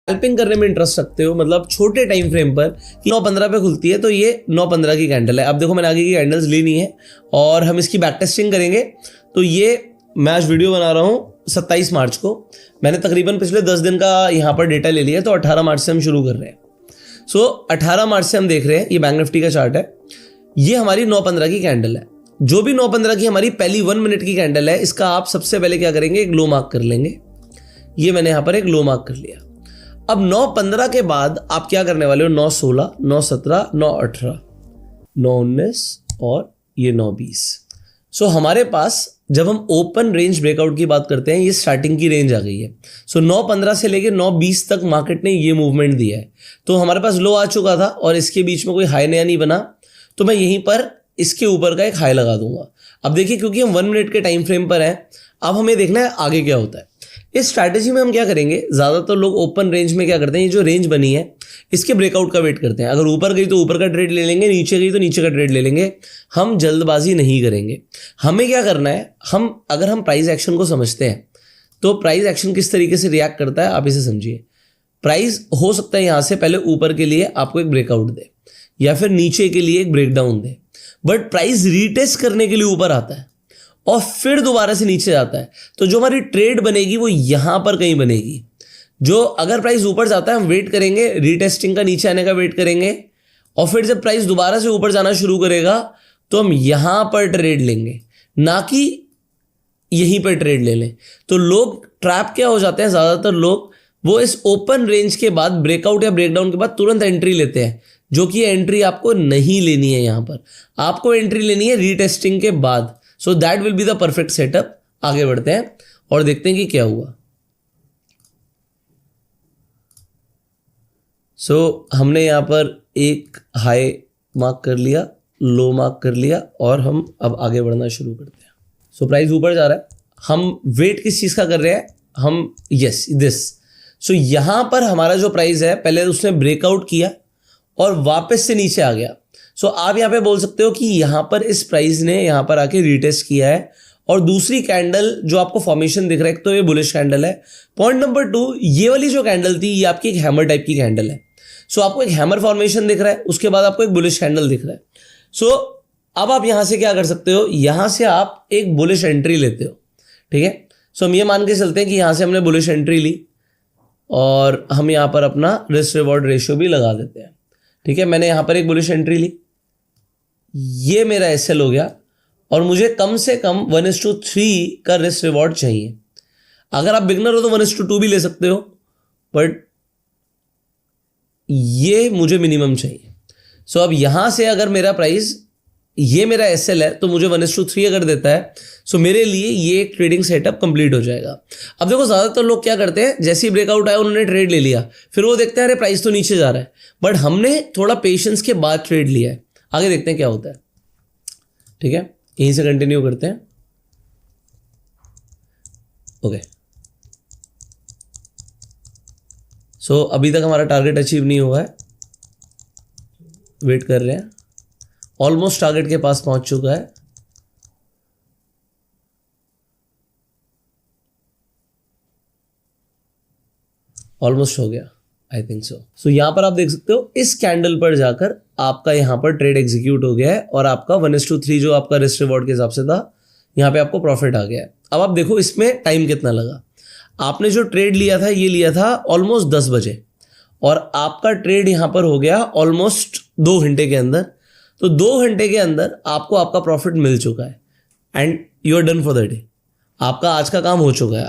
Scalping करने में interest रखते हो, मतलब छोटे टाइम फ्रेम पर 9:15 पे खुलती है, तो ये 9:15 की कैंडल है। अब देखो मैंने आगे की कैंडल्स ली नहीं है और हम इसकी बैक टेस्टिंग करेंगे। तो ये मैं आज वीडियो बना रहा हूँ 27 मार्च को। मैंने तकरीबन पिछले 10 दिन का यहाँ पर डेटा ले लिया, तो 18 मार्च से हम शुरू कर रहे हैं। 18 मार्च से हम देख रहे हैं, ये बैंक निफ्टी का चार्ट है। ये हमारी 9:15 की कैंडल है। जो भी 9:15 की हमारी पहली 1 मिनट की कैंडल है, इसका आप सबसे पहले क्या करेंगे, एक लो मार्क कर लेंगे। ये मैंने यहाँ पर एक लो मार्क कर लिया। अब 9:15 के बाद आप क्या करने वाले हो, 9:16, 9:17, 9:18, 9:19 और ये 9:20। हमारे पास जब हम ओपन रेंज ब्रेकआउट की बात करते हैं, ये स्टार्टिंग की रेंज आ गई है। 9:15 से लेकर 9:20 तक मार्केट ने ये मूवमेंट दिया है। तो हमारे पास लो आ चुका था और इसके बीच में कोई हाई नया नहीं बना, तो मैं यहीं पर इसके ऊपर का एक हाई लगा दूंगा। अब देखिए, क्योंकि हम 1 मिनट के टाइम फ्रेम पर हैं, अब हमें देखना है आगे क्या होता है। इस स्ट्रैटेजी में हम क्या करेंगे, ज्यादातर लोग ओपन रेंज में क्या करते हैं, ये जो रेंज बनी है इसके ब्रेकआउट का वेट करते हैं। अगर ऊपर गई तो ऊपर का ट्रेड ले लेंगे, नीचे गई तो नीचे का ट्रेड ले लेंगे। हम जल्दबाजी नहीं करेंगे। हमें क्या करना है, अगर हम प्राइस एक्शन को समझते हैं तो प्राइस एक्शन किस तरीके से रिएक्ट करता है आप इसे समझिए। प्राइस हो सकता है यहां से पहले ऊपर के लिए आपको एक ब्रेकआउट दे या फिर नीचे के लिए एक breakdown they, but price retest करने के लिए ऊपर आता है और फिर दोबारा से नीचे जाता है। तो जो हमारी ट्रेड बनेगी वो यहां पर कहीं बनेगी। जो अगर प्राइस ऊपर जाता है, हम वेट करेंगे, रीटेस्टिंग का नीचे आने का वेट करेंगे, और फिर जब प्राइस दोबारा से ऊपर जाना शुरू करेगा तो हम यहां पर ट्रेड लेंगे, ना कि यहीं पर ट्रेड ले लें। तो लोग ट्रैप क्या हो जाते हैं, ज्यादातर लोग वो इस ओपन रेंज के बाद ब्रेकआउट या ब्रेकडाउन के बाद तुरंत एंट्री लेते हैं, जो कि एंट्री आपको नहीं लेनी है। यहां पर आपको एंट्री लेनी है रीटेस्टिंग के बाद। So that will be the perfect setup. आगे बढ़ते हैं और देखते हैं कि क्या हुआ। हमने यहां पर एक हाई मार्क कर लिया, लो मार्क कर लिया, और हम अब आगे बढ़ना शुरू करते हैं। प्राइस ऊपर जा रहा है, हम वेट किस चीज का कर रहे हैं, हम दिस। यहां पर हमारा जो प्राइस है, पहले उसने ब्रेकआउट किया और वापस से नीचे आ गया। आप यहां पे बोल सकते हो कि यहां पर इस प्राइस ने यहां पर आके रीटेस्ट किया है। और दूसरी कैंडल जो आपको फॉर्मेशन दिख रहा है, तो ये बुलिश कैंडल है। पॉइंट नंबर 2, ये वाली जो कैंडल थी, ये आपकी एक हैमर टाइप की कैंडल है। आपको एक हैमर फॉर्मेशन दिख रहा है, उसके बाद आपको एक बुलिश कैंडल दिख रहा है। अब आप यहां से क्या कर सकते हो, यहां से आप एक बुलिश एंट्री लेते हो, ठीक है। हम ये मान के चलते हैं कि यहां से हमने बुलिश एंट्री ली और हम यहां पर अपना रिस्क रिवॉर्ड रेशियो भी लगा देते हैं, ठीक है। मैंने यहां पर एक बुलिश एंट्री ली, ये मेरा एसएल हो गया, और मुझे कम से कम 1:3 का रिस्क रिवॉर्ड चाहिए। अगर आप बिगनर हो तो 1:2 भी ले सकते हो, बट ये मुझे मिनिमम चाहिए। अब यहां से अगर मेरा प्राइस, ये मेरा एसएल है, तो मुझे 1:3 अगर देता है, मेरे लिए ये एक ट्रेडिंग सेटअप कंप्लीट हो जाएगा। अब देखो, ज्यादातर लोग क्या करते हैं, जैसे ही ब्रेकआउट आया उन्होंने ट्रेड ले लिया, फिर वो देखते हैं अरे प्राइस तो नीचे जा रहा है, बट हमने थोड़ा पेशेंस के बाद ट्रेड लिया है। आगे देखते हैं क्या होता है, ठीक है। यहीं से कंटिन्यू करते हैं। ओके, अभी तक हमारा टारगेट अचीव नहीं हुआ है, वेट कर रहे हैं। ऑलमोस्ट टारगेट के पास पहुंच चुका है। ऑलमोस्ट हो गया, आई थिंक सो। यहां पर आप देख सकते हो, इस कैंडल पर जाकर आपका यहां पर ट्रेड एग्जीक्यूट हो गया है और आपका 1:3 जो आपका रिस्क रिवॉर्ड के हिसाब से था, यहां पे आपको प्रॉफिट आ गया है। अब आप देखो इसमें टाइम कितना लगा। आपने जो ट्रेड लिया था, ये लिया था ऑलमोस्ट 10 बजे, और आपका ट्रेड यहां पर हो गया ऑलमोस्ट 2 घंटे के अंदर। तो 2 घंटे के अंदर आपको आपका प्रॉफिट मिल चुका है, and you are done for the day. आपका आज का काम हो चुका है।